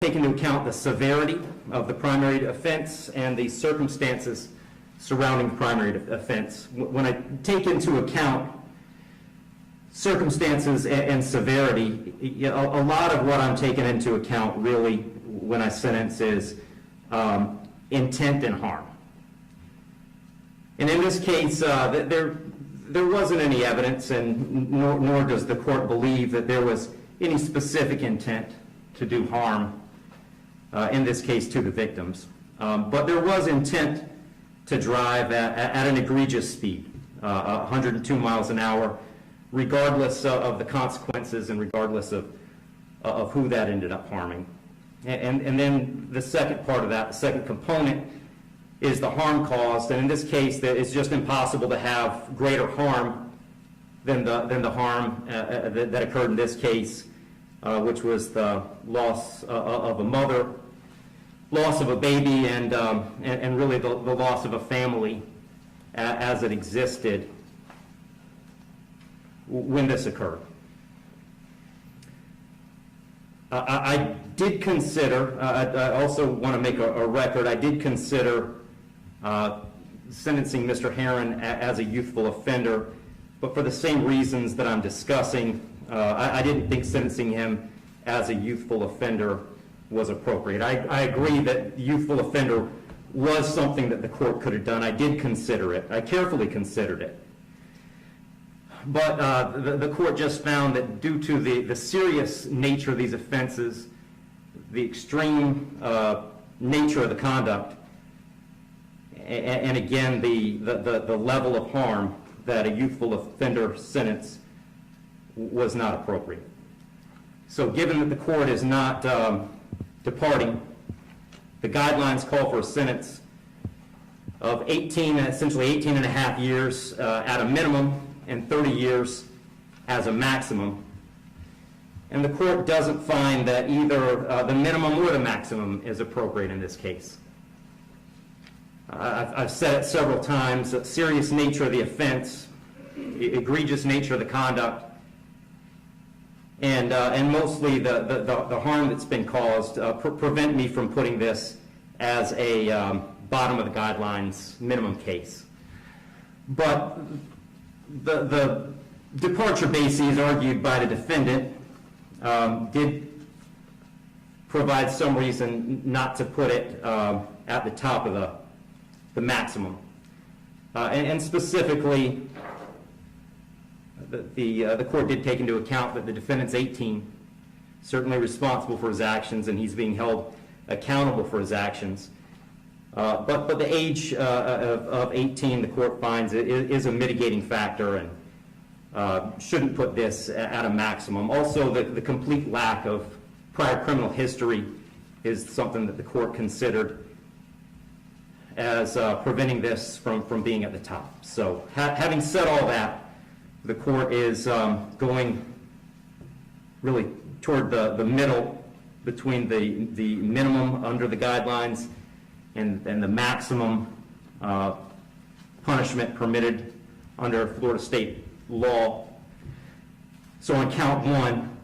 take into account the severity of the primary offense and the circumstances surrounding the primary offense. When I take into account circumstances and severity, a lot of what I'm taking into account really when I sentence is intent and harm. And in this case, there wasn't any evidence, and nor does the court believe that there was any specific intent to do harm, in this case to the victims. But there was intent to drive at an egregious speed, 102 miles an hour, regardless of the consequences and regardless of who that ended up harming. And then the second part of that, the second component, is the harm caused. And in this case, it's just impossible to have greater harm than the harm that occurred in this case, which was the loss of a mother, loss of a baby, and really the loss of a family as it existed when this occurred. I did consider, I also want to make a record, I did consider sentencing Mr. Heyrin as a youthful offender, but for the same reasons that I'm discussing, I didn't think sentencing him as a youthful offender was appropriate. I agree that youthful offender was something that the court could have done. I did consider it. I carefully considered it. But the court just found that due to the serious nature of these offenses, the extreme nature of the conduct, and again, the level of harm, that a youthful offender sentence was not appropriate. So given that the court is not departing, the guidelines call for a sentence of essentially 18 and a half years at a minimum and 30 years as a maximum. And the court doesn't find that either the minimum or the maximum is appropriate in this case. I've said it several times, the serious nature of the offense, egregious nature of the conduct, and mostly the harm that's been caused prevent me from putting this as a bottom of the guidelines minimum case. But the departure bases argued by the defendant did provide some reason not to put it at the top of the maximum. And specifically, the court did take into account that the defendant's 18, certainly responsible for his actions, and he's being held accountable for his actions. But the age of 18, the court finds, is a mitigating factor and shouldn't put this at a maximum. Also, the complete lack of prior criminal history is something that the court considered as preventing this from being at the top. So having said all that, the court is going really toward the middle between the minimum under the guidelines and the maximum punishment permitted under Florida state law. So on count one,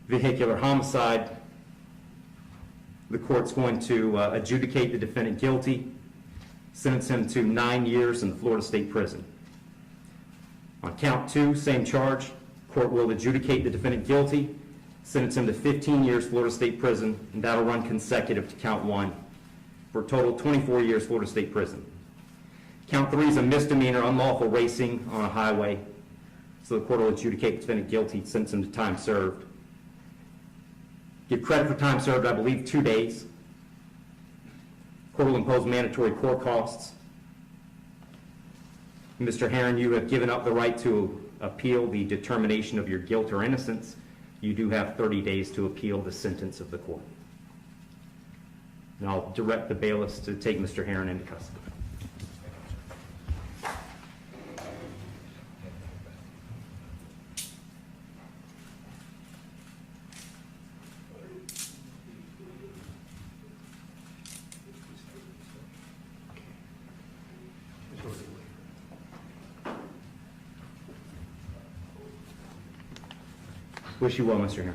vehicular homicide, the court's going to adjudicate the defendant guilty, sentence him to 9 years in the Florida State Prison. On count two, same charge, court will adjudicate the defendant guilty, sentence him to 15 years Florida State Prison, and that'll run consecutive to count one, for a total of 24 years Florida State Prison. Count three is a misdemeanor, unlawful racing on a highway, so the court will adjudicate the defendant guilty, sentence him to time served. Give credit for time served, I believe, 2 days. Court will impose mandatory court costs. Mr. Heyrin, you have given up the right to appeal the determination of your guilt or innocence. You do have 30 days to appeal the sentence of the court. And I'll direct the bailiffs to take Mr. Heyrin into custody. Wish you well, Mr. Heron.